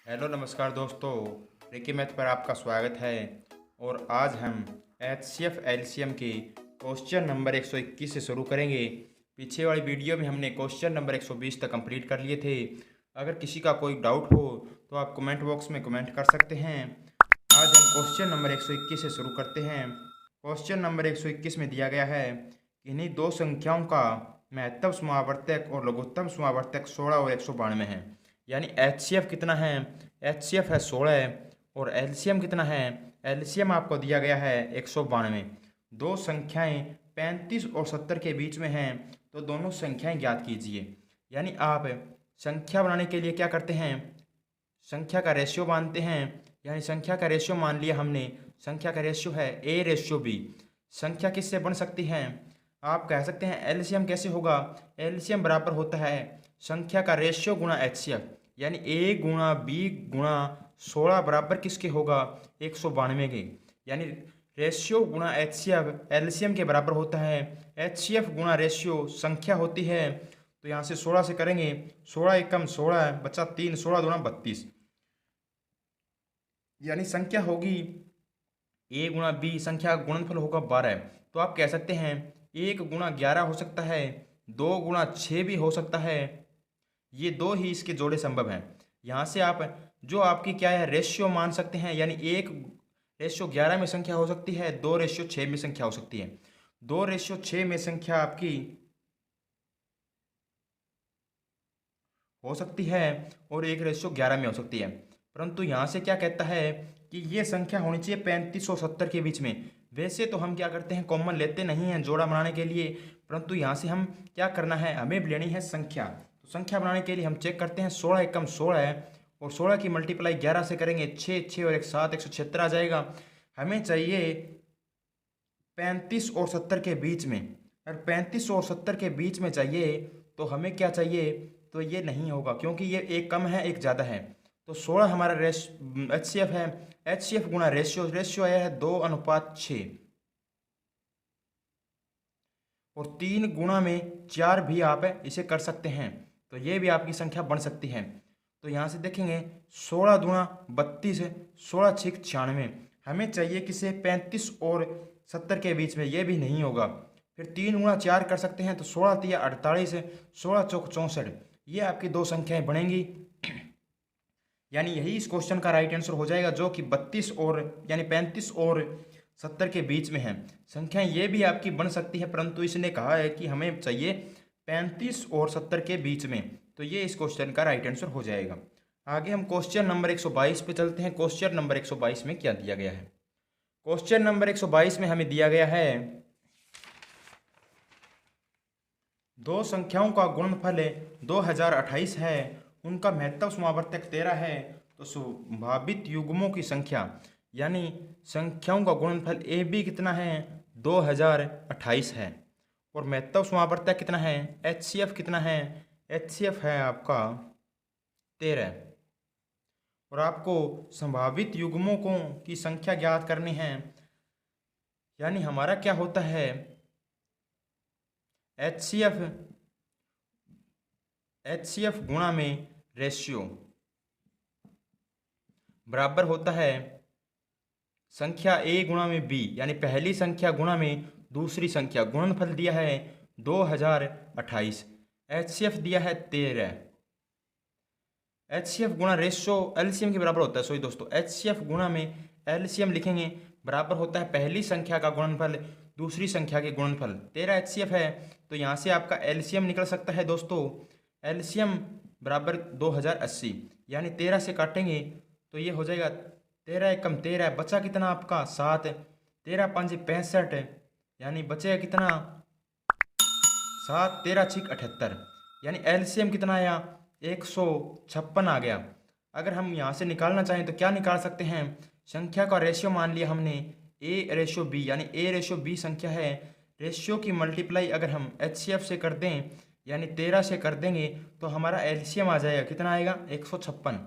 Hello नमस्कार दोस्तों। Ricky math पर आपका स्वागत है। और आज हम HCF LCM के क्वेश्चन नंबर 121 से शुरू करेंगे। पीछे वाली वीडियो में हमने क्वेश्चन नंबर 120 तक कंप्लीट कर लिए थे। अगर किसी का कोई डाउट हो तो आप कमेंट बॉक्स में कमेंट कर सकते हैं। आज हम क्वेश्चन नंबर 121 से शुरू करते हैं। क्वेश्चन नंबर 121 में दिया गया है कि इन्हीं दो संख्याओं का महत्तम समावर्तक और लघुत्तम समावर्तक 16 और 192 है। यानी HCF कितना है? HCF है 16 और LCM कितना है? LCM आपको दिया गया है 192। दो संख्याएं 35 और 70 के बीच में हैं, तो दोनों संख्याएं ज्ञात कीजिए। यानी आप संख्या बनाने के लिए क्या करते हैं? संख्या का रेशियो मानते हैं। यानी संख्या का रेशियो मान लिया हमने। संख्या का रेशियो है A/B। संख्या किससे बन सकती है? आप कह सकते हैं एलसीएम कैसे होगा? एलसीएम बराबर होता है संख्या का रेशियो गुणा HCF। यानी A गुणा B गुणा 16 बराबर किसके होगा? 192 के। यानी रेशियो गुणा HCF एलसीएम के बराबर होता है। HCF गुणा रेशियो संख्या होती है, तो यहाँ से 16 से करेंगे, 16 एकम 16 बचा 3, 16 दूना 32। यानी संख्या होगी A गुणा B, संख्या का गुणनफल होगा 12। तो आप कह सकते हैं 1 गुणा 11 हो सकता है, 2 गुणा 6 भी हो सकता है। ये दो ही इसके जोड़े संभव हैं। यहाँ से आप जो आपकी क्या है रेशियो मान सकते हैं। यानी 1/11 में संख्या हो सकती है, 2/6 में संख्या हो सकती है। 2/6 में संख्या आपकी हो सकती है और 1/11 में हो सकती है। परंतु यहाँ से क्या कहता है कि ये संख्या होनी चाहिए 35 और 70 के बीच में। वैसे तो हम क्या करते हैं, कॉमन लेते नहीं हैं जोड़ा बनाने के लिए, परंतु यहाँ से हम क्या करना है, हमें लेनी है संख्या। तो संख्या बनाने के लिए हम चेक करते हैं 16 एकम 16 है और 16 की मल्टीप्लाई 11 से करेंगे 6, 6 और 1 7, 176 आ जाएगा। हमें चाहिए 35 और 70 के बीच में। अगर 35 और 70 के बीच में चाहिए तो हमें क्या चाहिए? तो ये नहीं होगा, क्योंकि ये एक कम है एक ज़्यादा है। तो 16 हमारा HCF है। HCF गुणा रेशियो आया है 2:6 और 3 गुणा में 4 भी आप इसे कर सकते हैं, तो ये भी आपकी संख्या बन सकती है। तो यहाँ से देखेंगे 16 दूना 32 है, 16 6 96। हमें चाहिए किसे? 35 और 70 के बीच में, ये भी नहीं होगा। फिर 3 गुणा 4 कर सकते हैं, तो 16 तिया 48 है, 16 चौक 64। ये आपकी दो संख्याएं बनेंगी। यानी यही इस क्वेश्चन का राइट आंसर हो जाएगा, जो कि 32 और यानी 35 और 70 के बीच में है। संख्याएं ये भी आपकी बन सकती है, परंतु इसने कहा है कि हमें चाहिए 35 और 70 के बीच में, तो ये इस क्वेश्चन का राइट आंसर हो जाएगा। आगे हम क्वेश्चन नंबर 122 पे चलते हैं। क्वेश्चन नंबर 122 में क्या दिया गया है? क्वेश्चन नंबर 122 में हमें दिया गया है दो संख्याओं का गुणनफल 2028 है, उनका महत्तम समावर्तक 13 है, तो संभावित युग्मों की संख्या यानी संख्याओं का गुणनफल AB कितना है? 2028 है। और महत्तम समावर्तक कितना है? HCF कितना है? HCF है आपका 13। और आपको संभावित युग्मों को की संख्या ज्ञात करनी है। यानी हमारा क्या होता है, HCF गुणा में रेशियो बराबर होता है संख्या A गुणा में B। यानी पहली संख्या गुणा में दूसरी संख्या। गुणनफल दिया है 2028, HCF दिया है 13। HCF गुणा रेशियो LCM के बराबर होता है। सॉरी दोस्तों, HCF गुणा में LCM लिखेंगे, बराबर होता है पहली संख्या का गुणनफल दूसरी संख्या के गुणनफल। 13 HCF है, तो यहाँ से आपका LCM निकल सकता है दोस्तों। LCM बराबर 2080। यानी 13 से काटेंगे तो ये हो जाएगा 13 एकम 13, बचा कितना आपका 7, 13 5 65। यानी बचेगा कितना? 7, 13 6 78। यानी LCM कितना आया? 156 आ गया। अगर हम यहाँ से निकालना चाहें तो क्या निकाल सकते हैं? संख्या का रेशियो मान लिया हमने A/B, यानी A/B संख्या है। रेशियो की मल्टीप्लाई अगर हम HCF से कर दें, यानी 13 से कर देंगे, तो हमारा LCM आ जाएगा। कितना आएगा? 156।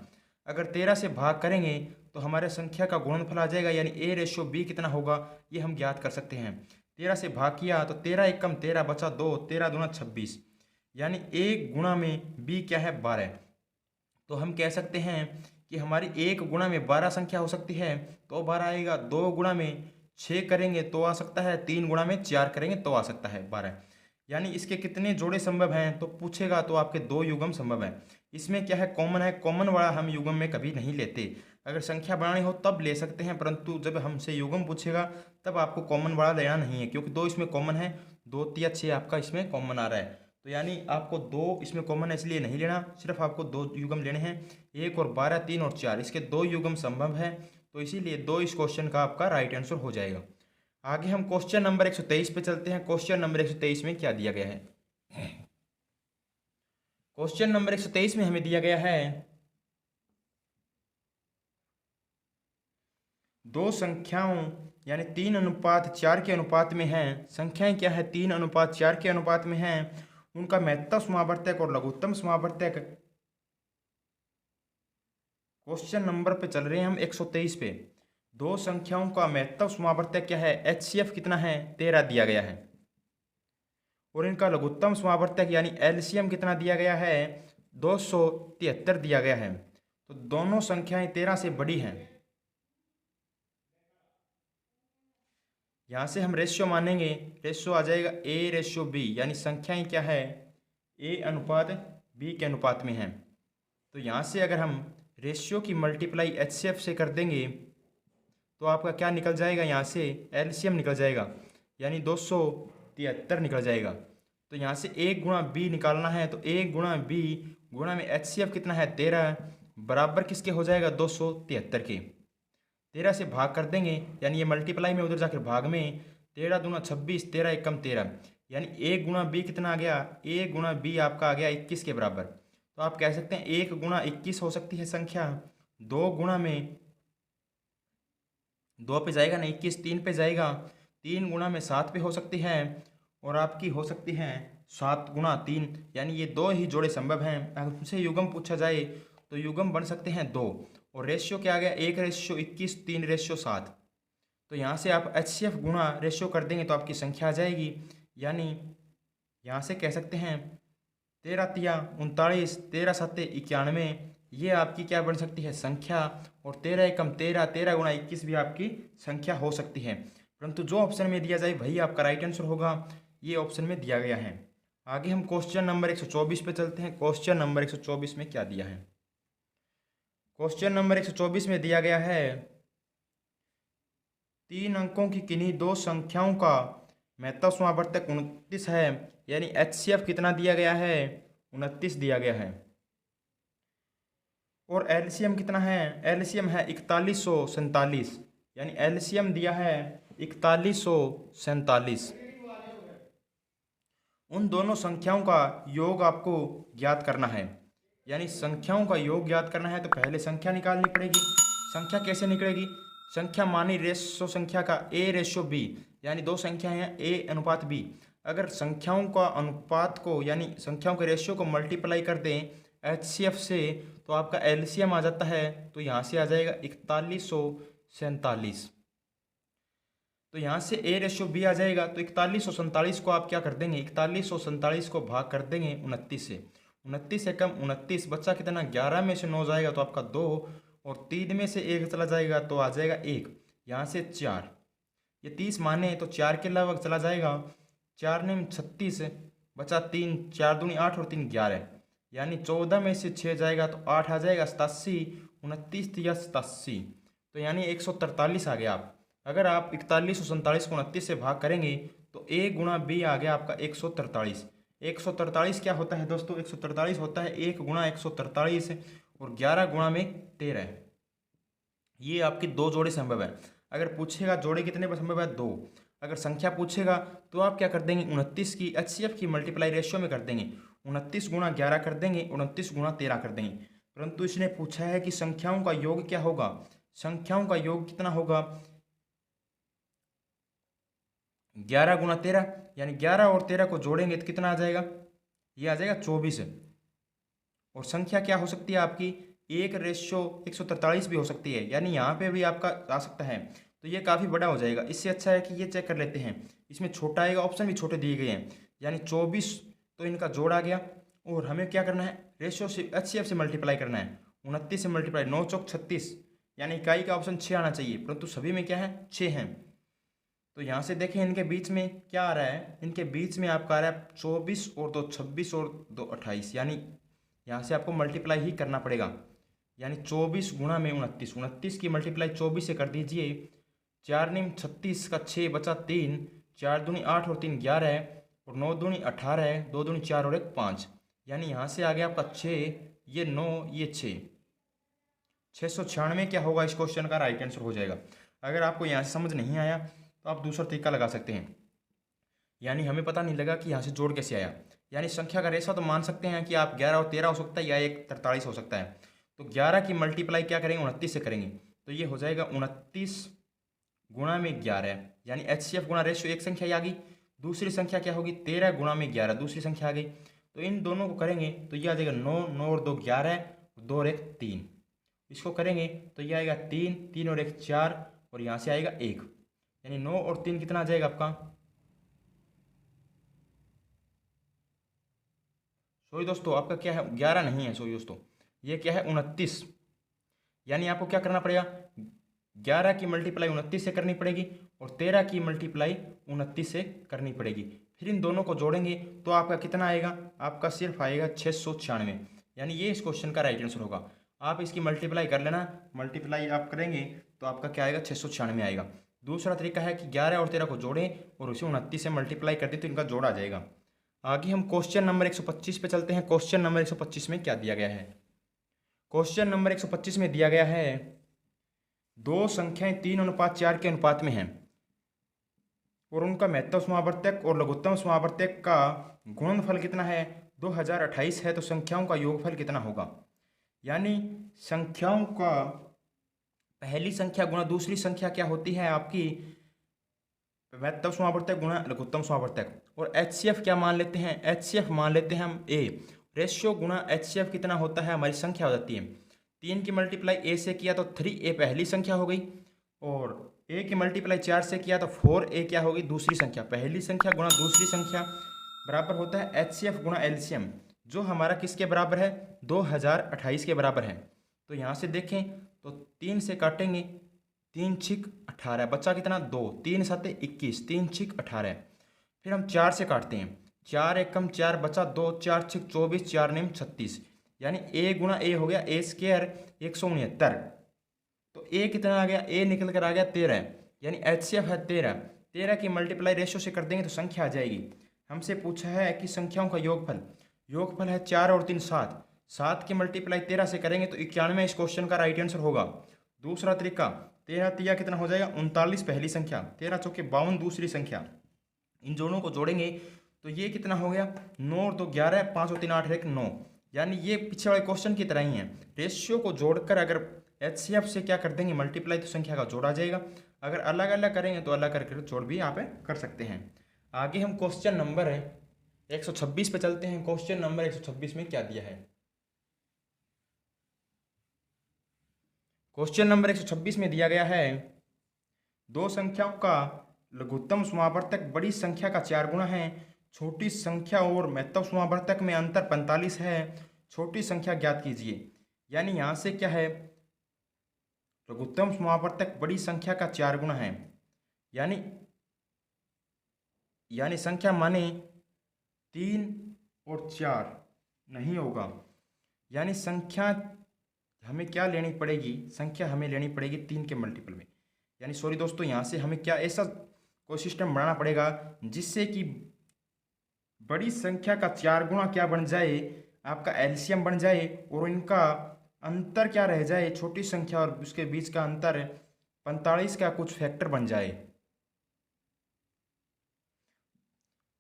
अगर 13 से भाग करेंगे तो हमारे संख्या का गुणनफल आ जाएगा, यानी A/B कितना होगा ये हम ज्ञात कर सकते हैं। 13 से भाग किया तो 13 एकम 13 बचा 2, 13 दूना 26। यानी 1 गुणा में B क्या है? 12। तो हम कह सकते हैं कि हमारी 1 गुणा में 12 संख्या हो सकती है तो 12 आएगा, 2 गुणा में 6 करेंगे तो आ सकता है, 3 गुणा में 4 करेंगे तो आ सकता है 12। यानी इसके कितने जोड़े संभव हैं तो पूछेगा तो आपके 2 युग्म संभव हैं। इसमें क्या है, कॉमन है, कॉमन वाला हम युग्म में कभी नहीं लेते। अगर संख्या बनानी हो तब ले सकते हैं, परंतु जब हमसे युग्म पूछेगा तब आपको कॉमन वाला लेना नहीं है, क्योंकि 2 इसमें कॉमन है, 2 या 6 आपका इसमें कॉमन आ रहा है। तो यानी आपको 2 इसमें कॉमन है इसलिए नहीं लेना, सिर्फ आपको 2 युग्म लेने हैं, 1 और 12, 3 और 4, इसके 2 युग्म संभव है, तो इसीलिए 2 इस क्वेश्चन का आपका राइट आंसर हो जाएगा। आगे हम क्वेश्चन नंबर 123 पे चलते हैं। क्वेश्चन नंबर 123 में क्या दिया गया है? क्वेश्चन नंबर 123 में हमें दिया गया है, दो संख्याओं यानी 3:4 के अनुपात में हैं। संख्याएं क्या है, 3:4 के अनुपात में हैं। उनका महत्तम समावर्तक और लघुत्तम समावर्तक। क्वेश्चन नंबर पे चल रहे हैं हम 123 पे। दो संख्याओं का महत्तम समावर्तक क्या है, HCF कितना है, 13 दिया गया है। और इनका लघुत्तम समावर्तक यानी LCM कितना दिया गया है, 273 दिया गया है। तो दोनों संख्याएं 13 से बड़ी हैं। यहाँ से हम रेशियो मानेंगे, रेशियो आ जाएगा A/B, यानी संख्याएं क्या है, A/B के अनुपात में हैं। तो यहाँ से अगर हम रेशियो की मल्टीप्लाई HCF से कर देंगे तो आपका क्या निकल जाएगा, यहाँ से LCM निकल जाएगा, यानी 273 निकल जाएगा। तो यहाँ से A गुणा B निकालना है, तो A गुणा B गुणा में HCF कितना है, 13, बराबर किसके हो जाएगा, 273 के। 13 से भाग कर देंगे, यानी ये मल्टीप्लाई में उधर जाकर भाग में, 13 दूना 26, 13 एकम 13, यानी A गुणा B कितना आ गया, A गुणा B आपका आ गया 21 के बराबर। तो आप कह सकते हैं 1 गुणा 21 हो सकती है संख्या, 2 गुणा में 2 पे जाएगा ना 21, 3 पे जाएगा, 3 गुणा में 7 पे हो सकती है, और आपकी हो सकती है 7 गुणा 3, यानी ये 2 ही जोड़े संभव हैं। अगर उनसे युग्म पूछा जाए तो युग्म बन सकते हैं 2, और रेशियो क्या आ गया, 1/21, 3/7। तो यहाँ से आप HCF गुणा रेशियो कर देंगे तो आपकी संख्या आ जाएगी, यानी यहाँ से कह सकते हैं 13 तिया 39, 13 सत्ते 91, ये आपकी क्या बन सकती है संख्या। और 13 एकम 13, 13 गुणा 21 भी आपकी संख्या हो सकती है, परंतु जो ऑप्शन में दिया जाए वही आपका राइट आंसर होगा, ये ऑप्शन में दिया गया है। आगे हम क्वेश्चन नंबर 124 पे चलते हैं। क्वेश्चन नंबर 124 में क्या दिया है? क्वेश्चन नंबर 124 में दिया गया है, 3 अंकों की किन्हीं दो संख्याओं का महत्तम समावर्तक 29 है, यानी HCF कितना दिया गया है, 29 दिया गया है। और LCM कितना है, LCM है 4147, यानी LCM दिया है 4147। उन दोनों संख्याओं का योग आपको ज्ञात करना है, यानी संख्याओं का योग ज्ञात करना है तो पहले संख्या निकालनी पड़ेगी। संख्या कैसे निकलेगी, संख्या मानी रेशो संख्या का A/B, यानी दो संख्याएं हैं A/B। अगर संख्याओं का अनुपात को यानी संख्याओं के रेशियो को मल्टीप्लाई कर दें HCF से तो आपका LCM आ जाता है, तो यहाँ से आ जाएगा 4147। तो यहाँ से A/B आ जाएगा, तो 4147 को आप क्या कर देंगे, 4147 को भाग कर देंगे 29 से, 29 एकम 29, बच्चा कितना, 11 में से 9 जाएगा तो आपका 2, और 3 में से 1 चला जाएगा तो आ जाएगा 1, यहाँ से 4, ये 30 माने तो 4 के अलावा चला जाएगा, 4 ने 36, बचा 3, 4 दूनी 8 और 3 11, यानी 14 में से 6 जाएगा तो 8 आ जाएगा, 87, 29 या 87, तो यानी 143 आ गया। आप अगर आप 4147 को 29 से भाग करेंगे तो A गुणा B आ गया आपका 143। 143 क्या होता है दोस्तों, 143 होता है 1 गुणा 143 और 11 गुणा में 13। ये आपके 2 जोड़े संभव है। अगर पूछेगा जोड़े कितने पर संभव है, 2। अगर संख्या पूछेगा तो आप क्या कर देंगे, 29 की HCF की मल्टीप्लाई रेशियो में कर देंगे, 29 गुणा 11 कर देंगे, 29 गुणा 13 कर देंगे। परंतु इसने पूछा है कि संख्याओं का योग क्या होगा, संख्याओं का योग कितना होगा, 11 गुणा 13, यानी 11 और 13 को जोड़ेंगे तो कितना आ जाएगा, ये आ जाएगा 24। और संख्या क्या हो सकती है आपकी, 1/143 भी हो सकती है, यानी यहाँ पे भी आपका आ सकता है, तो ये काफ़ी बड़ा हो जाएगा। इससे अच्छा है कि ये चेक कर लेते हैं, इसमें छोटा आएगा, ऑप्शन भी छोटे दिए गए हैं, यानी 24 तो इनका जोड़ आ गया। और हमें क्या करना है, रेशियो से HCF से मल्टीप्लाई करना है, 29 से मल्टीप्लाई, 9 चौक 36, यानी इकाई का ऑप्शन 6 आना चाहिए, परंतु सभी में क्या है 6 हैं। तो यहाँ से देखें इनके बीच में क्या आ रहा है, इनके बीच में आपका आ रहा है 24 और 2 26 और 2 28, यानी यहाँ से आपको मल्टीप्लाई ही करना पड़ेगा, यानी 24 गुणा में 29, 29 की मल्टीप्लाई 24 से कर दीजिए, 4 नीम 36 का 6 बचा 3, 4 दूनी 8 और 3 11 है, और 9 दूनी 18 है, 2 दूनी 4 और 1 5, यानी यहाँ से आ गया आपका 6, ये 9, ये 6, 696 क्या होगा इस क्वेश्चन का राइट आंसर हो जाएगा। अगर आपको यहाँ से समझ नहीं आया तो आप दूसरा तरीका लगा सकते हैं, यानी हमें पता नहीं लगा कि यहाँ से जोड़ कैसे आया, यानी संख्या का रेशा तो मान सकते हैं कि आप 11 और 13 हो सकता है या 1 43 हो सकता है। तो 11 की मल्टीप्लाई क्या करेंगे 29 से करेंगे, तो ये हो जाएगा 29 गुणा में 11, यानी HCF गुणा रेशियो एक संख्या आ गई, दूसरी संख्या क्या होगी 13 गुणा में 11 दूसरी संख्या आ गई। तो इन दोनों को करेंगे तो ये आ जाएगा 9, 9 और 2 11, 2 और 1 3, इसको करेंगे तो ये आएगा 3, 3 और 1 4, और यहाँ से आएगा 1, यानी 9 और 3 कितना आ जाएगा आपका, सॉरी दोस्तों आपका क्या है 11 नहीं है, सॉरी दोस्तों ये क्या है 29, यानी आपको क्या करना पड़ेगा 11 की मल्टीप्लाई 29 से करनी पड़ेगी और 13 की मल्टीप्लाई 29 से करनी पड़ेगी, फिर इन दोनों को जोड़ेंगे तो आपका कितना आएगा, आपका सिर्फ आएगा 696, यानी ये इस क्वेश्चन का राइट आंसर होगा। आप इसकी मल्टीप्लाई कर लेना, मल्टीप्लाई आप करेंगे तो आपका क्या आएगा 696 आएगा। दूसरा तरीका है कि 11 और 13 को जोड़ें और उसे 29 से मल्टीप्लाई कर दें तो इनका जोड़ आ जाएगा। आगे हम क्वेश्चन नंबर 125 पे चलते हैं। क्वेश्चन नंबर 125 में क्या दिया गया है, क्वेश्चन नंबर 125 में दिया गया है दो संख्याएं 3:4 के अनुपात में हैं और उनका महत्तम समावर्तक और लघुत्तम समावर्तक का गुणनफल कितना है 2028 है, तो संख्याओं का योगफल कितना होगा, यानी संख्याओं का पहली संख्या गुणा दूसरी संख्या क्या होती है आपकी महत्तम समावर्तक गुणा लघुत्तम समावर्तक, और HCF क्या मान लेते हैं, HCF मान लेते हैं हम A, रेशियो गुणा HCF कितना होता है हमारी संख्या हो जाती है, 3 की मल्टीप्लाई A से किया तो 3A पहली संख्या हो गई, और A की मल्टीप्लाई 4 से किया तो 4A क्या होगी दूसरी संख्या, पहली संख्या गुणा दूसरी संख्या बराबर होता है HCF गुणा LCM, जो हमारा किसके बराबर है 2028 के बराबर है। तो यहाँ से देखें तो 3 से काटेंगे, 3 छिक 18, बचा कितना 2, 3 7 21, 3 छिक 18, फिर हम 4 से काटते हैं, 4 एकम 4 बचा 2, 4 छिक 24, 4 नेम 36, यानी A गुणा A हो गया A स्क्वायर 169, तो A कितना आ गया A निकल कर आ गया 13, यानी HCF है 13, 13 की मल्टीप्लाई रेशियो से कर देंगे तो संख्या आ जाएगी। हमसे पूछा है कि संख्याओं का योगफल, योगफल है 4 और 3 7, 7 की मल्टीप्लाई 13 से करेंगे तो 91 इस क्वेश्चन का राइट आंसर होगा। दूसरा तरीका 13 तिया कितना हो जाएगा 39 पहली संख्या, 13 चौके 52 दूसरी संख्या, इन दोनों को जोड़ेंगे तो ये कितना हो गया 9 और 2 11, 5 और 3 8 1 9, यानी ये पीछे वाले क्वेश्चन की तरह ही है, रेशियो को जोड़कर अगर HCF से क्या कर देंगे मल्टीप्लाई तो संख्या का जोड़ आ जाएगा, अगर अलग अलग करेंगे तो अलग करके जोड़ भी यहाँ पे कर सकते हैं। आगे हम क्वेश्चन नंबर 126 पे चलते हैं। क्वेश्चन नंबर 126 में क्या दिया है, क्वेश्चन नंबर 126 में दिया गया है दो संख्याओं का लघुत्तम समावर्तक बड़ी संख्या का 4 गुना है, छोटी संख्या और महत्तम समावर्तक में अंतर 45 है, छोटी संख्या ज्ञात कीजिए। यानी यहाँ से क्या है लघुत्तम समावर्तक बड़ी संख्या का 4 गुना है, यानी संख्या माने 3 और 4 नहीं होगा, यानी संख्या हमें क्या लेनी पड़ेगी, संख्या हमें लेनी पड़ेगी 3 के मल्टीपल में, यानी सॉरी दोस्तों यहाँ से हमें क्या ऐसा कोई सिस्टम बनाना पड़ेगा जिससे कि बड़ी संख्या का 4 गुना क्या बन जाए आपका एलसीएम बन जाए और इनका अंतर क्या रह जाए छोटी संख्या और उसके बीच का अंतर 45 का कुछ फैक्टर बन जाए।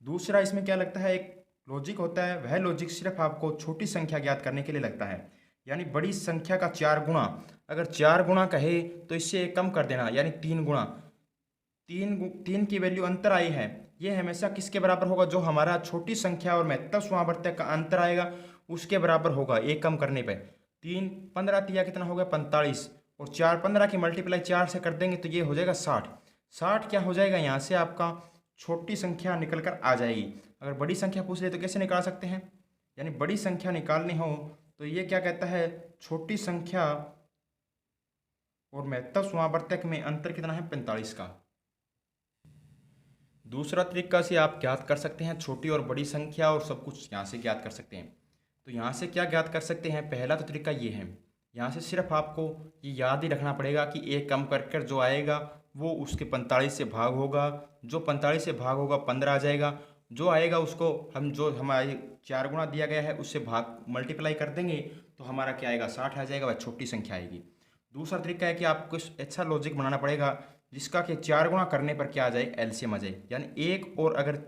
दूसरा इसमें क्या लगता है एक लॉजिक होता है, वह लॉजिक सिर्फ आपको छोटी संख्या ज्ञात करने के लिए लगता है, यानी बड़ी संख्या का 4 गुना, अगर 4 गुना कहे तो इससे कम कर देना यानी 3 गुना, 3 की वैल्यू अंतर आई है, ये हमेशा किसके बराबर होगा जो हमारा छोटी संख्या और महत्तम समावर्तक का अंतर आएगा उसके बराबर होगा, एक कम करने पे 3 15 तिया कितना हो गया 45 और 4 15 की मल्टीप्लाई 4 से कर देंगे तो ये हो जाएगा 60, 60 क्या हो जाएगा यहाँ से आपका छोटी संख्या निकल कर आ जाएगी। अगर बड़ी संख्या पूछ ले तो कैसे निकाल सकते हैं, यानी बड़ी संख्या निकालनी हो तो ये क्या कहता है छोटी संख्या और महत्तम समावर्तक में अंतर कितना है? 45 का। दूसरा तरीका से आप ज्ञात कर सकते हैं छोटी और बड़ी संख्या, और सब कुछ यहाँ से ज्ञात कर सकते हैं। तो यहाँ से क्या ज्ञात कर सकते हैं? पहला तो तरीका ये है, यहाँ से सिर्फ आपको ये याद ही रखना पड़ेगा कि एक कम कर जो आएगा वो उसके 45 से भाग होगा, जो 45 से भाग होगा 15 आ जाएगा, जो आएगा उसको हम जो हमारे 4 गुना दिया गया है उससे भाग मल्टीप्लाई कर देंगे तो हमारा क्या आएगा? 60 आ जाएगा, वह छोटी संख्या आएगी। दूसरा तरीका है कि आपको अच्छा लॉजिक बनाना पड़ेगा जिसका कि 4 गुना करने पर क्या आ जाए? एलसीएम आ जाए। यानी एक और अगर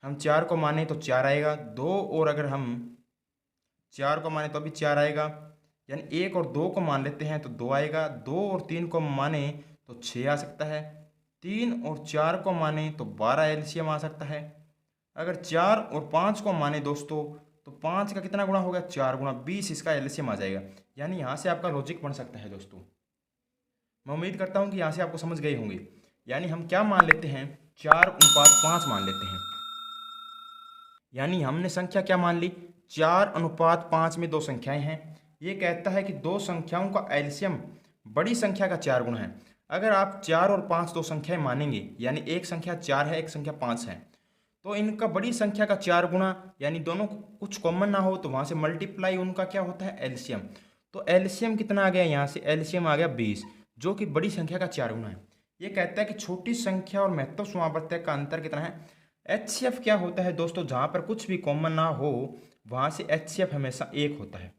हम 4 को माने तो 4 आएगा, 2 और अगर हम 4 को माने तो भी 4 आएगा, यानी 1 और 2 को मान लेते हैं तो 2 आएगा, 2 और 3 को माने तो 6 आ सकता है, 3 और 4 को माने तो 12 एलसीएम आ सकता है। अगर 4 और 5 को माने दोस्तों तो 5 का कितना गुना होगा? 4 गुना 20 इसका एलसीएम आ जाएगा। यानी यहाँ से आपका लॉजिक बन सकता है दोस्तों। मैं उम्मीद करता हूँ कि यहाँ से आपको समझ गए होंगे। यानी हम क्या मान लेते हैं? 4:5 मान लेते हैं। यानी हमने संख्या क्या मान ली? 4:5 में दो संख्याएं हैं। ये कहता है कि दो संख्याओं का एलसीएम बड़ी संख्या का 4 गुना है। अगर आप 4 और 5 दो संख्याएं मानेंगे, यानी एक संख्या 4 है, एक संख्या 5 है, तो इनका बड़ी संख्या का 4 गुना, यानी दोनों कुछ कॉमन ना हो तो वहाँ से मल्टीप्लाई उनका क्या होता है? एलसीएम। तो एलसीएम कितना आ गया? यहाँ से एलसीएम आ गया 20, जो कि बड़ी संख्या का 4 गुना है। ये कहता है कि छोटी संख्या और महत्तम समावर्तक का अंतर कितना है? एचसीएफ क्या होता है दोस्तों? जहाँ पर कुछ भी कॉमन ना हो वहाँ से एचसीएफ हमेशा 1 होता है।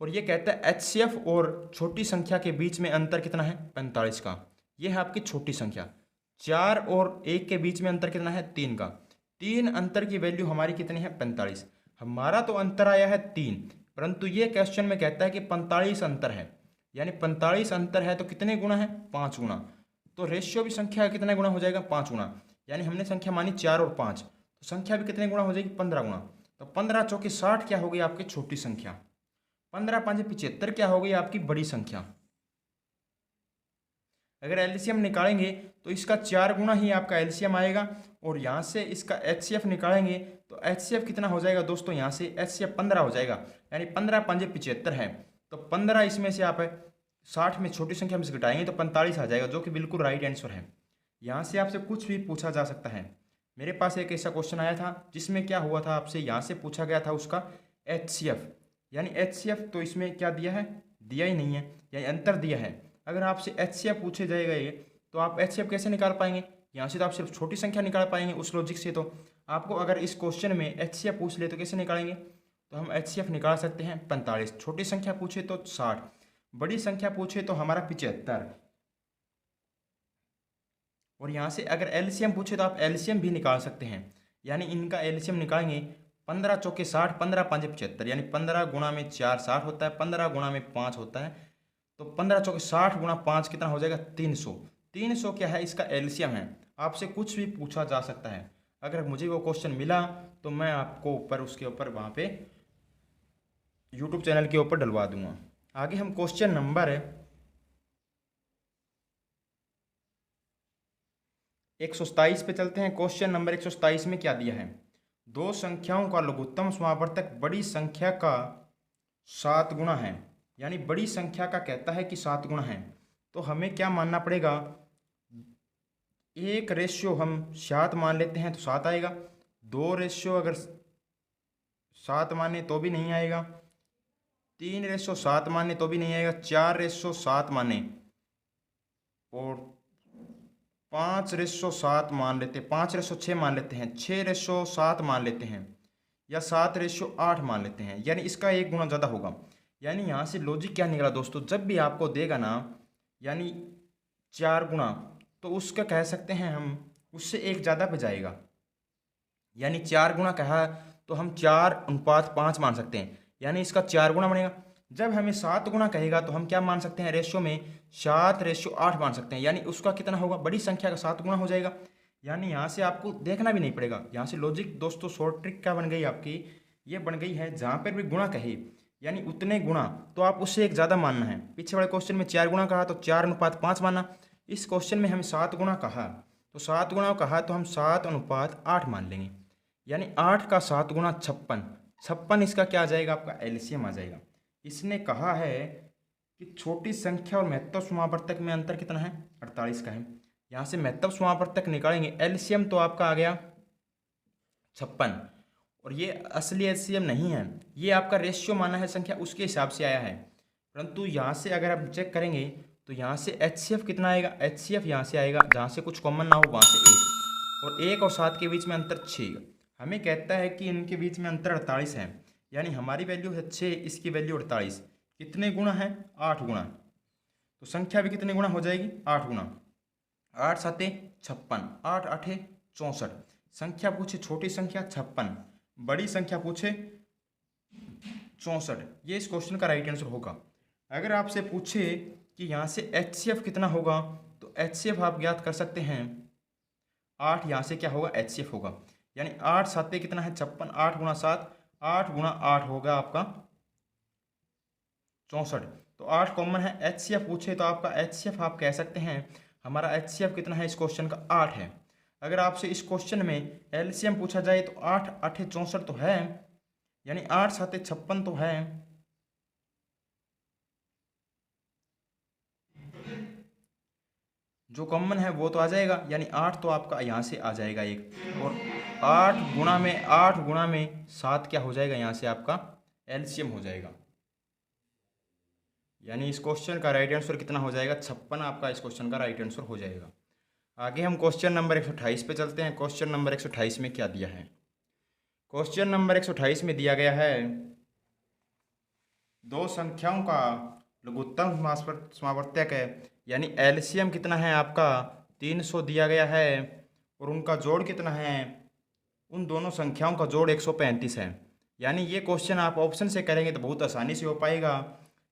और ये कहता है एचसीएफ और छोटी संख्या के बीच में अंतर कितना है? 45 का। ये है आपकी छोटी संख्या। 4 और 1 के बीच में अंतर कितना है? 3 का। 3 अंतर की वैल्यू हमारी कितनी है? 45। हमारा तो अंतर आया है 3, परंतु ये क्वेश्चन में कहता है कि 45 अंतर है। यानी 45 अंतर है तो कितने गुना है? 5 गुना। तो रेशियो भी संख्या कितने गुना हो जाएगा? 5 गुना। यानी हमने संख्या मानी 4 और 5, तो संख्या भी कितने गुना हो जाएगी? 15 गुना। तो 15 चौके 60 क्या हो गई? आपकी छोटी संख्या। 15 5 75 क्या हो गई? आपकी बड़ी संख्या। अगर एलसीएम निकालेंगे तो इसका 4 गुना ही आपका एलसीएम आएगा, और यहाँ से इसका एचसीएफ निकालेंगे तो एचसीएफ कितना हो जाएगा दोस्तों? यहाँ से एचसीएफ 15 हो जाएगा। यानी 15 5 75 है, तो 15 इसमें से आप 60 में छोटी संख्या में से घटाएंगे तो 45 आ जाएगा, जो कि बिल्कुल राइट आंसर है। यहाँ से आपसे कुछ भी पूछा जा सकता है। मेरे पास एक ऐसा क्वेश्चन आया था जिसमें क्या हुआ था, आपसे यहाँ से पूछा गया था उसका एचसीएफ। यानी एचसीएफ तो इसमें क्या दिया है? दिया ही नहीं है, यानी अंतर दिया है। अगर आपसे एचसीएफ पूछे जाएगा ये, तो आप एचसीएफ कैसे निकाल पाएंगे? यहाँ से तो आप सिर्फ छोटी संख्या निकाल पाएंगे उस लॉजिक से। तो आपको अगर इस क्वेश्चन में एचसीएफ पूछ ले तो कैसे निकालेंगे? तो हम एचसीएफ निकाल सकते हैं 45। छोटी संख्या पूछे तो 60, बड़ी संख्या पूछे तो हमारा 75। और यहाँ से अगर एलसीएम पूछे तो आप एलसीएम भी निकाल सकते हैं। यानी इनका एलसीएम निकालेंगे 15 चौके 60, 15 5 75, यानी 15 गुणा में 4 60 होता है, 15 गुणा में 5 होता है, तो 15 चौके 60 गुणा 5 कितना हो जाएगा? 300। 300 क्या है? इसका एलसीएम है। आपसे कुछ भी पूछा जा सकता है। अगर मुझे वो क्वेश्चन मिला तो मैं आपको ऊपर उसके ऊपर वहाँ पे यूट्यूब चैनल के ऊपर डलवा दूंगा। आगे हम क्वेश्चन नंबर 127 पे चलते हैं। क्वेश्चन नंबर 127 में क्या दिया है? दो संख्याओं का लघुत्तम समावर्तक बड़ी संख्या का 7 गुना है। यानी बड़ी संख्या का कहता है कि 7 गुना है, तो हमें क्या मानना पड़ेगा? एक रेशियो हम 7 मान लेते हैं तो 7 आएगा, 2 रेशियो अगर 7 माने तो भी नहीं आएगा, 3 रेशियो 7 माने तो भी नहीं आएगा, 4 रेशियो 7 माने, और 5 रेशियो 7 मान लेते हैं, 5 रेशियो 6 मान लेते हैं, 6 रेशियो 7 मान लेते हैं, या 7 रेशियो 8 मान लेते हैं। यानी इसका 1 गुना ज़्यादा होगा। यानी यहाँ से लॉजिक क्या निकला दोस्तों? जब भी आपको देगा ना यानी 4 गुना, तो उसका कह सकते हैं हम उससे 1 ज़्यादा पे जाएगा। यानी 4 गुना कहा तो हम 4:5 मान सकते हैं, यानी इसका 4 गुना बनेगा। जब हमें 7 गुना कहेगा तो हम क्या मान सकते हैं? रेशियो में 7:8 मान सकते हैं, यानी उसका कितना होगा? बड़ी संख्या का 7 गुना हो जाएगा। यानी यहाँ से आपको देखना भी नहीं पड़ेगा। यहाँ से लॉजिक दोस्तों शॉर्ट ट्रिक क्या बन गई आपकी? ये बन गई है जहाँ पर भी गुणा कहे यानी उतने गुना, तो आप उससे 1 ज़्यादा मानना है। पीछे वाले क्वेश्चन में 4 गुना कहा तो 4:5 मानना। इस क्वेश्चन में हमें 7 गुना कहा तो 7 गुना कहा तो हम 7:8 मान लेंगे। यानी 8 का 7 गुना 56, 56 इसका क्या आ जाएगा? आपका एलसीएम आ जाएगा। इसने कहा है कि छोटी संख्या और महत्तम समावर्तक में अंतर कितना है, 48 का है। यहाँ से महत्तम समावर्तक निकालेंगे, एलसीएम तो आपका आ गया 56, और ये असली एलसीएम नहीं है, ये आपका रेशियो माना है संख्या, उसके हिसाब से आया है। परंतु यहाँ से अगर आप चेक करेंगे तो यहाँ से एचसीएफ कितना आएगा, एचसीएफ यहाँ से आएगा जहाँ से कुछ कॉमन ना हो वहाँ से 1, और 1 और 7 के बीच में अंतर 6। हमें कहता है कि इनके बीच में अंतर 48 है, यानी हमारी वैल्यू है 6, इसकी वैल्यू 48। कितने गुना है, 8 गुना। तो संख्या भी कितने गुना हो जाएगी, 8 गुना। 8 7 56, 8 8 64। संख्या पूछे छोटी संख्या 56, बड़ी संख्या पूछे 64, ये इस क्वेश्चन का राइट आंसर होगा। अगर आपसे पूछे कि यहाँ से एचसीएफ कितना होगा, तो एचसीएफ आप ज्ञात कर सकते हैं, 8 यहाँ से क्या होगा, एचसीएफ होगा, यानी 8 7 कितना है 56, 8 गुना 7, 8 गुना 8 होगा आपका 64। तो 8 कॉमन है, एचसीएफ पूछे तो आपका एचसीएफ आप कह सकते हैं हमारा एचसीएफ कितना है, इस क्वेश्चन का 8 है। अगर आपसे इस क्वेश्चन में एलसीएम पूछा जाए तो 8 8 64 तो है, यानी 8 7 56 तो है, जो कॉमन है वो तो आ जाएगा, यानी 8 तो आपका यहाँ से आ जाएगा एक, और 8 गुणा में 7 क्या हो जाएगा, यहाँ से आपका एलसीएम हो जाएगा। यानी इस क्वेश्चन का राइट आंसर कितना हो जाएगा, 56 आपका इस क्वेश्चन का राइट आंसर हो जाएगा। आगे हम क्वेश्चन नंबर 128 पे चलते हैं। क्वेश्चन नंबर 128 में क्या दिया है, क्वेश्चन नंबर 128 में दिया गया है दो संख्याओं का लघुत्तम समावर्तक है, यानी एलसीएम कितना है आपका 300 दिया गया है, और उनका जोड़ कितना है, उन दोनों संख्याओं का जोड़ 135 है। यानी ये क्वेश्चन आप ऑप्शन से करेंगे तो बहुत आसानी से हो पाएगा।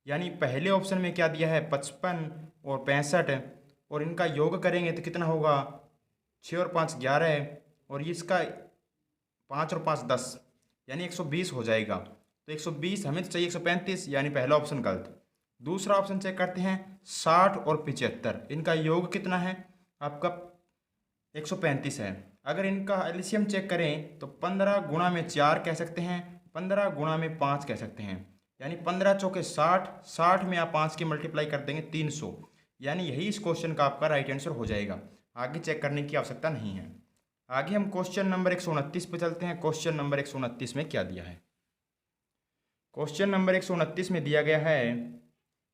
यानी पहले ऑप्शन में क्या दिया है, 55 और 65, और इनका योग करेंगे तो कितना होगा, 6 और 5 11, और इसका 5 और 5 10, यानी 120 हो जाएगा। तो 120 हमें तो चाहिए 135, यानी पहला ऑप्शन गलत। दूसरा ऑप्शन चेक करते हैं, 60 और 75, इनका योग कितना है आपका 135 है। अगर इनका एलसीएम चेक करें तो 15 गुणा में 4 कह सकते हैं, 15 गुणा में 5 कह सकते हैं, यानी 15 चौके 60, 60 में आप 5 की मल्टीप्लाई कर देंगे 300, यानी यही इस क्वेश्चन का आपका राइट आंसर हो जाएगा। आगे चेक करने की आवश्यकता नहीं है। आगे हम क्वेश्चन नंबर 129 पे चलते हैं। क्वेश्चन नंबर 129 में क्या दिया है, क्वेश्चन नंबर 129 में दिया गया है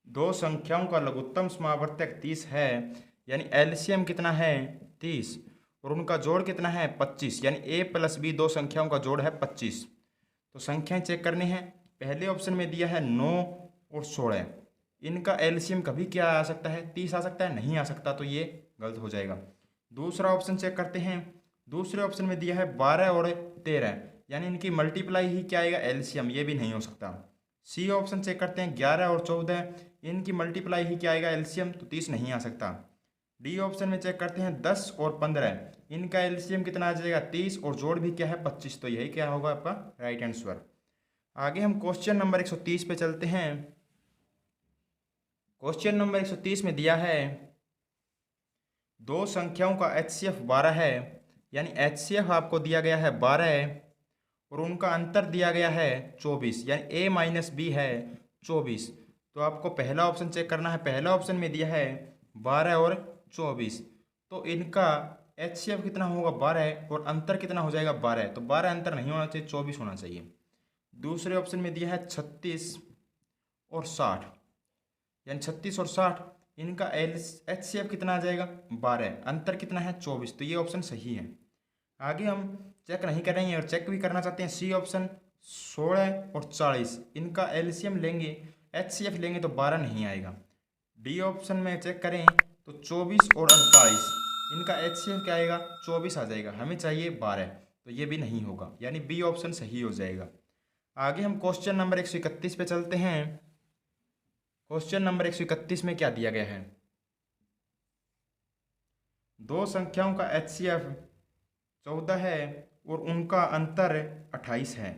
दो संख्याओं का लघुत्तम समावर्तक 30 है, यानी एलसीएम कितना है 30, और उनका जोड़ कितना है 25, यानी a प्लस b दो संख्याओं का जोड़ है 25। तो संख्याएं चेक करनी है। पहले ऑप्शन में दिया है 9 और 16, इनका एलसीएम कभी क्या आ सकता है, 30 आ सकता है, नहीं आ सकता, तो ये गलत हो जाएगा। दूसरा ऑप्शन चेक करते हैं। दूसरे ऑप्शन में दिया है 12 और 13, यानी इनकी मल्टीप्लाई ही क्या आएगा, एलसीएम, ये भी नहीं हो सकता। सी ऑप्शन चेक करते हैं, 11 और 14, इनकी मल्टीप्लाई ही क्या आएगा, एलसीएम, तो 30 नहीं आ सकता। डी ऑप्शन में चेक करते हैं 10 और 15, इनका एलसीएम कितना आ जाएगा 30, और जोड़ भी क्या है 25, तो यही क्या होगा आपका राइट आंसर। आगे हम क्वेश्चन नंबर 130 पे चलते हैं। क्वेश्चन नंबर 130 में दिया है दो संख्याओं का एचसीएफ 12 है, यानी एचसीएफ आपको दिया गया है 12, और उनका अंतर दिया गया है 24, यानी a माइनस बी है 24। तो आपको पहला ऑप्शन चेक करना है। पहला ऑप्शन में दिया है 12 और 24, तो इनका एचसीएफ कितना होगा 12, और अंतर कितना हो जाएगा 12, तो 12 अंतर नहीं होना चाहिए, 24 होना चाहिए। दूसरे ऑप्शन में दिया है 36 और 60, यानी 36 और 60, इनका एचसीएफ कितना आ जाएगा 12, अंतर कितना है 24, तो ये ऑप्शन सही है। आगे हम चेक नहीं कर रहे हैं और चेक भी करना चाहते हैं। सी ऑप्शन 16 और 40, इनका एलसीएम लेंगे, एचसीएफ लेंगे तो 12 नहीं आएगा। डी ऑप्शन में चेक करें तो 24 और 48, इनका एचसीएफ क्या आएगा 24 आ जाएगा, हमें चाहिए 12, तो ये भी नहीं होगा, यानी बी ऑप्शन सही हो जाएगा। आगे हम क्वेश्चन नंबर 131 पे चलते हैं। क्वेश्चन नंबर 131 में क्या दिया गया है, दो संख्याओं का एचसीएफ 14 है और उनका अंतर 28 है,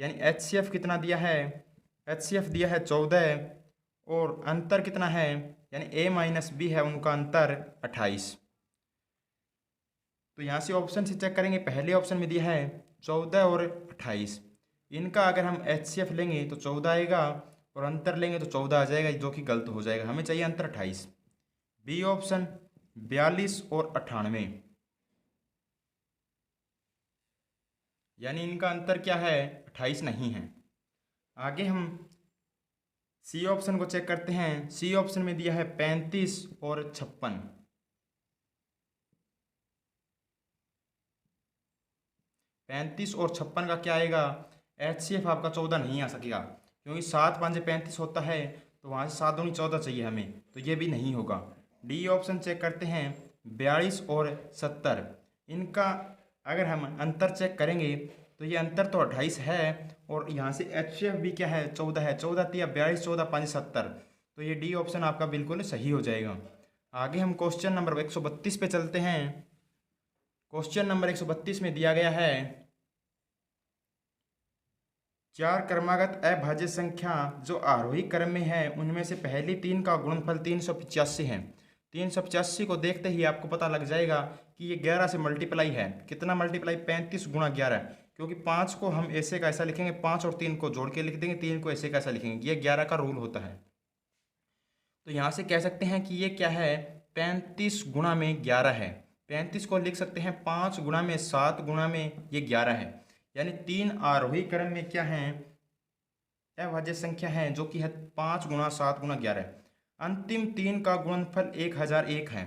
यानी एचसीएफ कितना दिया है, एचसीएफ दिया है 14, और अंतर कितना है, यानी a माइनस बी है, उनका अंतर 28। तो यहाँ से ऑप्शन से चेक करेंगे। पहले ऑप्शन में दिया है 14 और 28, इनका अगर हम HCF लेंगे तो 14 आएगा और अंतर लेंगे तो 14 आ जाएगा, जो कि गलत हो जाएगा। हमें चाहिए अंतर 28। बी ऑप्शन 42 और 98, यानी इनका अंतर क्या है, 28 नहीं है। आगे हम सी ऑप्शन को चेक करते हैं। सी ऑप्शन में दिया है 35 और 56। 35 और 56 का क्या आएगा, HCF आपका 14 नहीं आ सकेगा, क्योंकि 7 5 35 होता है, तो वहाँ से 7 दूनी 14 चाहिए हमें, तो ये भी नहीं होगा। डी ऑप्शन चेक करते हैं 42 और 70। इनका अगर हम अंतर चेक करेंगे तो ये अंतर तो 28 है, और यहाँ से HCF भी क्या है, 14 है। 14 तिया 42, 14 5 70, तो ये डी ऑप्शन आपका बिल्कुल सही हो जाएगा। आगे हम क्वेश्चन नंबर 132 पे चलते हैं। क्वेश्चन नंबर 132 में दिया गया है 4 क्रमागत अभाज्य संख्या जो आरोही क्रम में है, उनमें से पहली 3 का गुणनफल 385 है। 385 को देखते ही आपको पता लग जाएगा कि ये 11 से मल्टीप्लाई है। कितना मल्टीप्लाई, 35 गुणा 11, क्योंकि 5 को हम ऐसे का ऐसा लिखेंगे, 5 और 3 को जोड़ के लिख देंगे, 3 को ऐसे का ऐसा लिखेंगे, ये 11 का रूल होता है। तो यहाँ से कह सकते हैं कि ये क्या है, 35 गुणा में 11 है। 35 को लिख सकते हैं 5 गुणा में 7 गुणा में ये 11 है, यानी 3 आरोही क्रम में क्या है, अभाज्य संख्या है, जो कि है 5 गुणा 7 गुणा 11। अंतिम 3 का गुणनफल 1001 है,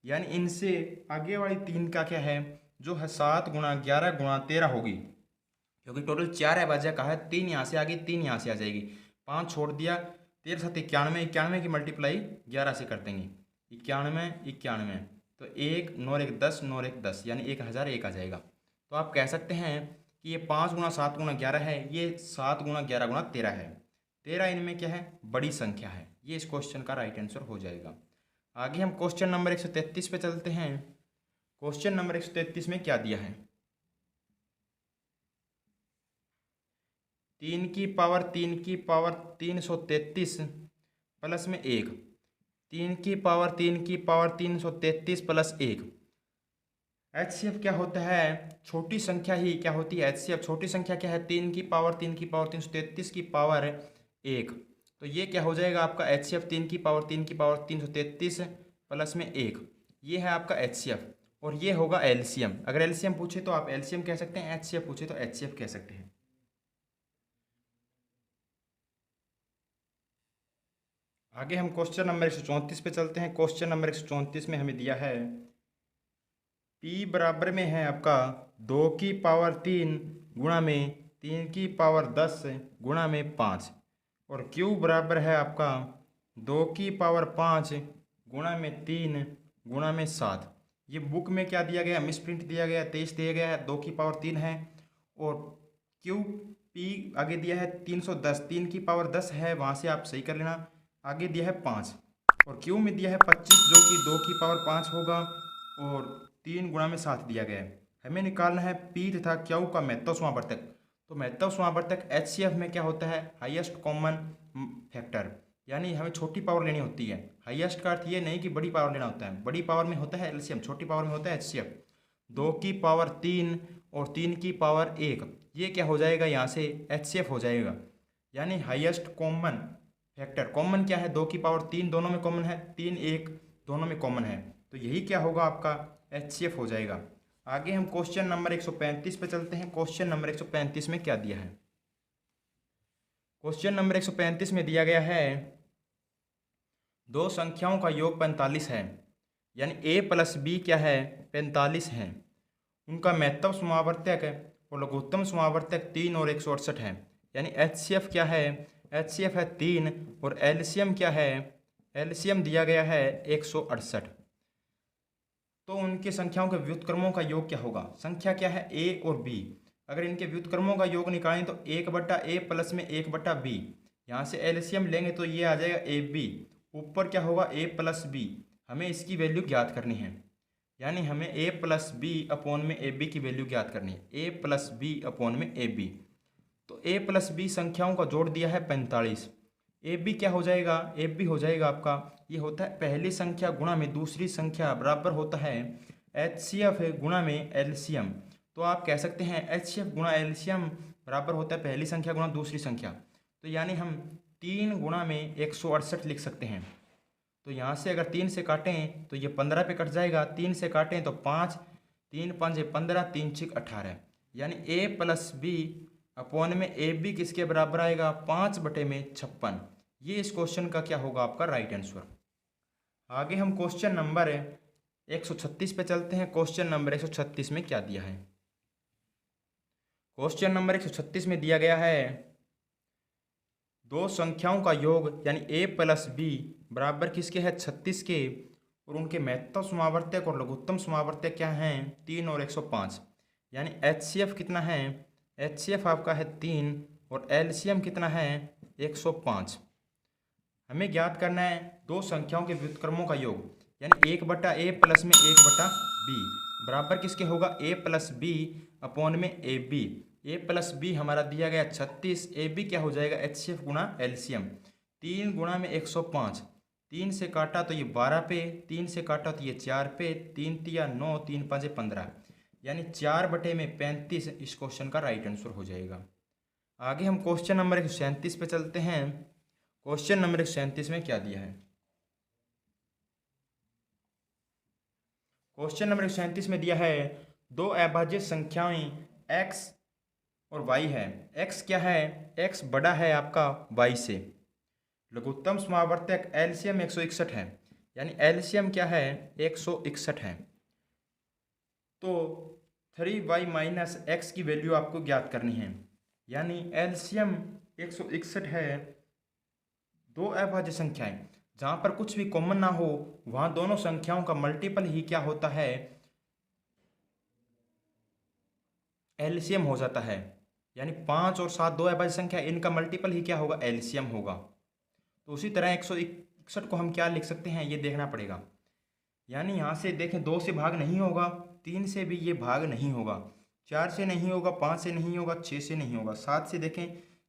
यानी इनसे आगे वाली 3 का क्या है, जो है 7 गुणा 11 गुणा 13 होगी, क्योंकि टोटल 4 अभाज्य का है। 3 यहाँ से आ गई, 3 यहाँ से आ जाएगी, 5 छोड़ दिया, 13 7 91, 91 की मल्टीप्लाई 11 से कर देंगे, 91 91, तो 1 9 1 10, 9 1 10, यानी 1001 आ जाएगा। तो आप कह सकते हैं कि ये 5 गुणा 7 गुणा 11 है, ये 7 गुणा 11 गुणा 13 है। 13 इनमें क्या है, बड़ी संख्या है। ये इस क्वेश्चन का राइट आंसर हो जाएगा। आगे हम क्वेश्चन नंबर 133 पे चलते हैं। क्वेश्चन नंबर 133 में क्या दिया है, 3 की पावर 333 प्लस में 1, 3 की पावर 333 प्लस 1। HCF क्या होता है, छोटी संख्या ही क्या होती है, HCF छोटी संख्या क्या है, 3 की पावर 333 की पावर 1। तो ये क्या हो जाएगा आपका HCF, 3 की पावर 333 प्लस में 1, ये है आपका HCF। और ये होगा LCM। अगर LCM पूछे तो आप LCM कह सकते हैं, HCF पूछे तो HCF कह सकते हैं। आगे हम क्वेश्चन नंबर 134 पे चलते हैं। क्वेश्चन नंबर 134 में हमें दिया है P बराबर में है आपका 2 की पावर 3 गुणा में 3 की पावर 10 गुणा में 5, और Q बराबर है आपका 2 की पावर 5 गुणा में 3 गुणा में 7। ये बुक में क्या दिया गया, मिसप्रिंट दिया गया, 23 दिया गया है, 2 की पावर 3 है, और Q P आगे दिया है 310, 3 की पावर 10 है, वहाँ से आप सही कर लेना। आगे दिया है 5, और Q में दिया है 25, जो कि 2 की पावर 5 होगा, और 3 गुणा में 7 दिया गया है। हमें निकालना है P तथा Q का महत्तव समावर्तक। तो महत्तव समावर्तक HCF में क्या होता है, हाईएस्ट कॉमन फैक्टर, यानी हमें छोटी पावर लेनी होती है। हाईएस्ट का अर्थ ये नहीं कि बड़ी पावर लेना होता है, बड़ी पावर में होता है LCM, छोटी पावर में होता है HCF। 2 की पावर 3 और 3 की पावर 1, ये क्या हो जाएगा, यहाँ से HCF हो जाएगा, यानी हाईएस्ट कॉमन फैक्टर। कॉमन क्या है, 2 की पावर 3 दोनों में कॉमन है, 3 1 दोनों में कॉमन है, तो यही क्या होगा आपका HCF हो जाएगा। आगे हम क्वेश्चन नंबर 135 पे चलते हैं। क्वेश्चन नंबर 135 में क्या दिया है, क्वेश्चन नंबर 135 में दिया गया है 2 संख्याओं का योग 45 है, यानी A प्लस B क्या है, 45 है। उनका महत्तव समावर्तक और लघुत्तम समावर्तक 3 और 168 है, यानी HCF क्या है, HCF है 3, और LCM क्या है, LCM दिया गया है 168। तो उनके संख्याओं के व्युत्क्रमों का योग क्या होगा, संख्या क्या है A और B, अगर इनके व्युत्क्रमों का योग निकालें तो 1/A प्लस में 1/B, यहाँ से LCM लेंगे तो ये आ जाएगा AB, ऊपर क्या होगा A प्लस B। हमें इसकी वैल्यू ज्ञात करनी है, यानी हमें A प्लस B अपॉन में AB की वैल्यू ज्ञात करनी है, A प्लस B अपॉन में AB। तो A प्लस B संख्याओं का जोड़ दिया है 45। AB क्या हो जाएगा, AB हो जाएगा आपका, ये होता है पहली संख्या गुणा में दूसरी संख्या बराबर होता है HCF गुणा में LCM। तो आप कह सकते हैं HCF गुणा LCM बराबर होता है पहली संख्या गुणा दूसरी संख्या। तो यानी हम 3 गुणा में 168 लिख सकते हैं। तो यहाँ से अगर 3 से काटें तो ये 15 पे कट जाएगा, 3 से काटें तो 5, 3 5 15, 3 6 18, यानी a प्लस बी अपॉन में ए बी किसके बराबर आएगा 5/56। ये इस क्वेश्चन का क्या होगा आपका राइट आंसर। आगे हम क्वेश्चन नंबर 136 पे चलते हैं। क्वेश्चन नंबर 136 में क्या दिया है। क्वेश्चन नंबर 136 में दिया गया है दो संख्याओं का योग यानी a प्लस बी बराबर किसके है 36 के, और उनके महत्तम समावर्तक और लघुत्तम समावर्तक क्या हैं 3 और 105। यानी HCF कितना है, HCF आपका है 3 और LCM कितना है 105। हमें ज्ञात करना है दो संख्याओं के व्युत्क्रमों का योग यानी 1/a प्लस में 1/b बराबर किसके होगा a प्लस बी अपॉन में AB। a प्लस बी हमारा दिया गया 36, AB क्या हो जाएगा HCF गुणा LCM। 3 गुणा में 105, 3 से काटा तो ये 12 पे, 3 से काटा तो ये 4 पे, 3 तिया 9, 3 5 15, यानी 4/35 इस क्वेश्चन का राइट आंसर हो जाएगा। आगे हम क्वेश्चन नंबर 137 पे चलते हैं। क्वेश्चन नंबर 137 में क्या दिया है। क्वेश्चन नंबर 137 में दिया है दो अभाज्य संख्याएं x और y है। x क्या है, x बड़ा है आपका y से। लघुत्तम समावर्तक LCM 161 है, यानी LCM क्या है 161 है। तो 3y माइनस x की वैल्यू आपको ज्ञात करनी है, यानी LCM 161 है। दो अभाज्य संख्याएं जहां पर कुछ भी कॉमन ना हो वहां दोनों संख्याओं का मल्टीपल ही क्या होता है एलसीएम हो जाता है। यानी 5 और 7 दो अभाज्य संख्या, इनका मल्टीपल ही क्या होगा एलसीएम होगा। तो उसी तरह 161 को हम क्या लिख सकते हैं ये देखना पड़ेगा। यानी यहाँ से देखें 2 से भाग नहीं होगा, 3 से भी ये भाग नहीं होगा, 4 से नहीं होगा, 5 से नहीं होगा, 6 से नहीं होगा, 7 से देखें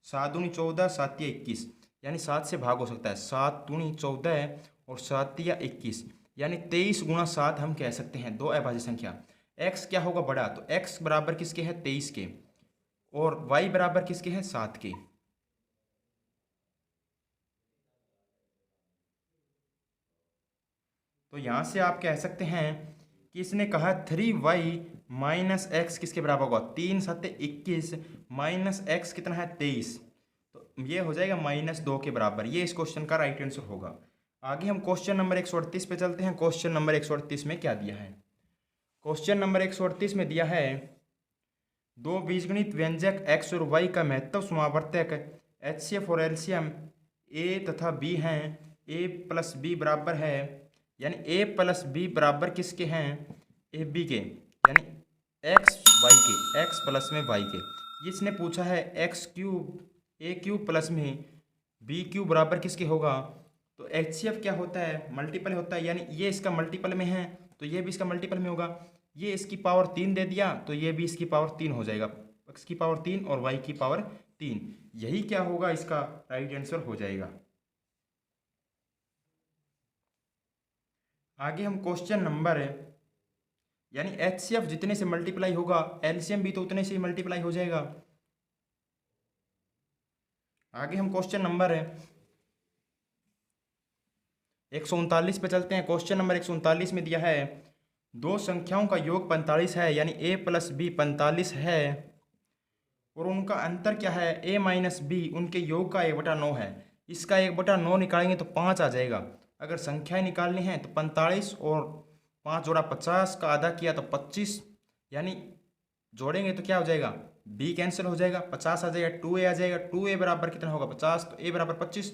7 दूनी 14, 7 या 21, यानी 7 से भाग हो सकता है। 7 दूनी 14 और 7 या 21, यानी 23 गुणा 7 हम कह सकते हैं दो अभाज्य संख्या। x क्या होगा बड़ा, तो x बराबर किसके है 23 के, और y बराबर किसके है 7 के। तो यहां से आप कह सकते हैं कि इसने कहा 3y माइनस एक्स किसके बराबर होगा 3 7 21 माइनस एक्स कितना है 23, तो ये हो जाएगा -2 के बराबर। ये इस क्वेश्चन का राइट आंसर होगा। आगे हम क्वेश्चन नंबर 138 पे चलते हैं। क्वेश्चन नंबर 138 में क्या दिया है। क्वेश्चन नंबर 138 में दिया है दो बीजगणित व्यंजक x और y का महत्तम समावर्तक HCF और LCM a तथा b हैं। a प्लस बी बराबर है, यानी a प्लस बी बराबर किसके हैं ए बी के, यानी x y के, x प्लस में y के। इसने पूछा है x cube a cube plus में b क्यूब बराबर किसके होगा। तो HCF क्या होता है मल्टीपल होता है, यानी ये इसका मल्टीपल में है तो ये भी इसका मल्टीपल में होगा। ये इसकी पावर 3 दे दिया तो ये भी इसकी पावर 3 हो जाएगा, x की पावर 3 और y की पावर 3। यही क्या होगा इसका राइट आंसर हो जाएगा। आगे हम क्वेश्चन नंबर यानी HCF जितने से मल्टीप्लाई होगा LCM भी तो उतने से ही मल्टीप्लाई हो जाएगा। आगे हम क्वेश्चन नंबर 139 पे चलते हैं। क्वेश्चन नंबर 139 में दिया है दो संख्याओं का योग 45 है, यानी a प्लस बी 45 है, और उनका अंतर क्या है a माइनस बी, उनके योग का 1/9 है। इसका 1/9 निकालेंगे तो 5 आ जाएगा। अगर संख्याएं निकालनी है तो 45 और 5 जोड़ा 50 का आधा किया तो 25, यानी जोड़ेंगे तो क्या हो जाएगा b कैंसिल हो जाएगा, 50 आ जाएगा, 2a आ जाएगा। 2a बराबर कितना होगा 50, तो a बराबर 25।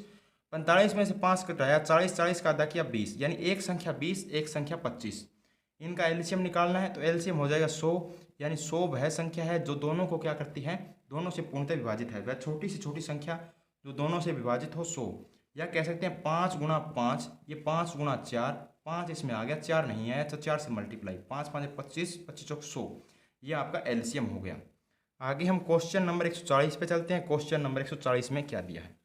45 में से 5 कटाया 40, 40 का आधा किया 20, यानी एक संख्या 20 एक संख्या 25। इनका एलसीएम निकालना है तो एलसीएम हो जाएगा 100, यानी 100 वह संख्या है जो दोनों को क्या करती है दोनों से पूर्णतः विभाजित है। वह छोटी से छोटी संख्या जो दोनों से विभाजित हो 100, या कह सकते हैं 5 गुणा 5, ये 5 गुणा 4, 5 इसमें आ गया 4 नहीं आया तो 4 से मल्टीप्लाई, 5 5 25, 25 चौक 100, यह आपका एलसीएम हो गया। आगे हम क्वेश्चन नंबर 140 पे चलते हैं। क्वेश्चन नंबर 140 में क्या दिया है।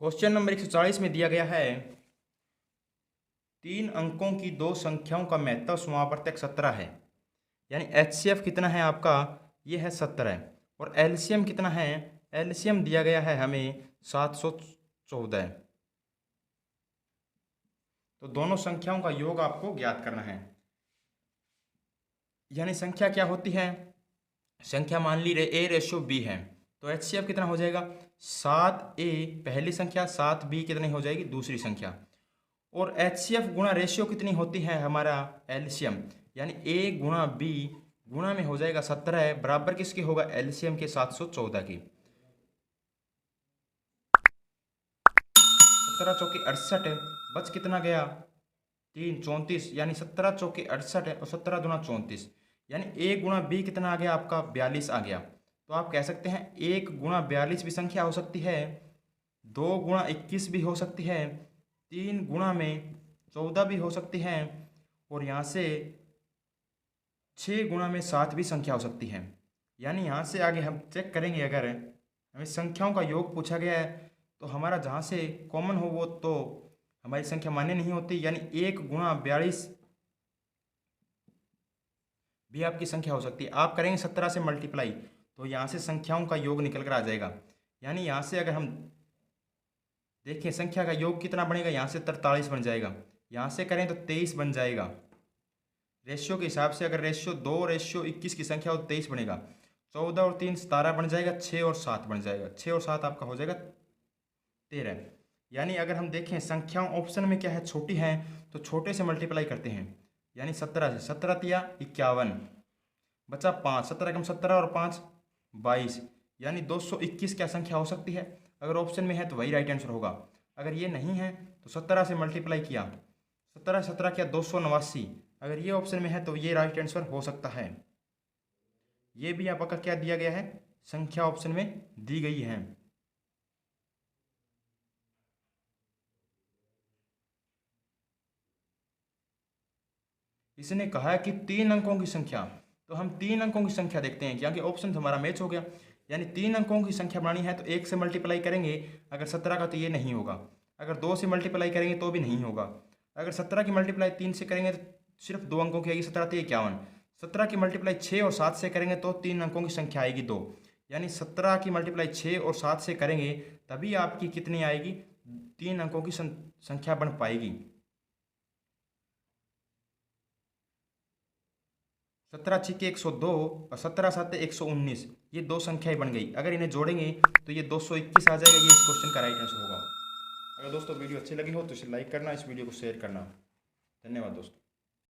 क्वेश्चन नंबर 140 में दिया गया है 3 अंकों की दो संख्याओं का महत्तम समावर्तक 17 है, यानी HCF कितना है आपका ये है 17 और एलसीएम कितना है, एलसीएम दिया गया है हमें 714। तो दोनों संख्याओं का योग आपको ज्ञात करना है। यानी संख्या क्या होती है, संख्या मान ली A/B है, तो HCF कितना हो जाएगा 7A पहली संख्या, 7B कितनी हो जाएगी दूसरी संख्या। और HCF गुणा रेशियो कितनी होती है हमारा एलसीएम, यानी A गुणा B गुणा में हो जाएगा 17 बराबर किसके होगा एलसीएम के 714 की। 17 चौके 68 बच कितना गया 3 34, यानी 17 चौके 68 है और 17 दूना 34, यानी A गुणा B कितना आ गया आपका 42 आ गया। तो आप कह सकते हैं 1 गुणा 42 भी संख्या हो सकती है, 2 गुणा 21 भी हो सकती है, 3 गुणा में 14 भी हो सकती है, और यहाँ से 6 गुणा में 7 भी संख्या हो सकती है। यानी यहाँ से आगे हम चेक करेंगे, अगर हमें संख्याओं का योग पूछा गया है तो हमारा जहाँ से कॉमन हो वो तो हमारी संख्या मान्य नहीं होती, यानी 1 गुणा 42 भी आपकी संख्या हो सकती है। आप करेंगे 17 से मल्टीप्लाई तो यहाँ से संख्याओं का योग निकल कर आ जाएगा। यानी यहाँ से अगर हम देखें संख्या का योग कितना बनेगा, यहाँ से 43 बन जाएगा, यहाँ से करें तो 23 बन जाएगा। रेशियो के हिसाब से अगर रेशियो 2/21 की संख्या हो तो 23 बनेगा, 14 और 3 17 बन जाएगा, 6 और 7 बन जाएगा, 6 और 7 आपका हो जाएगा 13। यानी अगर हम देखें संख्याओं ऑप्शन में क्या है छोटी है तो छोटे से मल्टीप्लाई करते हैं, यानी 17 से 17 तिया 51 बचा 5, 17 कम 17 और 5 22, यानी 221 क्या संख्या हो सकती है। अगर ऑप्शन में है तो वही राइट आंसर होगा। अगर ये नहीं है तो 17 से मल्टीप्लाई किया, 17 17 किया 289, अगर ये ऑप्शन में है तो ये राइट आंसर हो सकता है। ये भी आपका क्या दिया गया है, संख्या ऑप्शन में दी गई है। इसने कहा है कि 3 अंकों की संख्या, तो हम 3 अंकों की संख्या देखते हैं क्योंकि ऑप्शन हमारा मैच हो गया। यानी 3 अंकों की संख्या बनानी है तो 1 से मल्टीप्लाई करेंगे, अगर 17 का तो ये नहीं होगा, अगर 2 से मल्टीप्लाई करेंगे तो भी नहीं होगा, अगर 17 की मल्टीप्लाई 3 से करेंगे तो सिर्फ 2 अंकों की आएगी, 17 तो 51, 17 की मल्टीप्लाई 6 और 7 से करेंगे तो 3 अंकों की संख्या आएगी 2, यानी 17 की मल्टीप्लाई 6 और 7 से करेंगे तभी आपकी कितनी आएगी 3 अंकों की संख्या बन पाएगी। 17 छिके 102 और 17 साते 119, ये 2 संख्याएं बन गई। अगर इन्हें जोड़ेंगे तो ये 221 आ जाएगा। ये इस क्वेश्चन का राइट आंसर होगा। अगर दोस्तों वीडियो अच्छी लगी हो तो इसे लाइक करना, इस वीडियो को शेयर करना। धन्यवाद दोस्तों।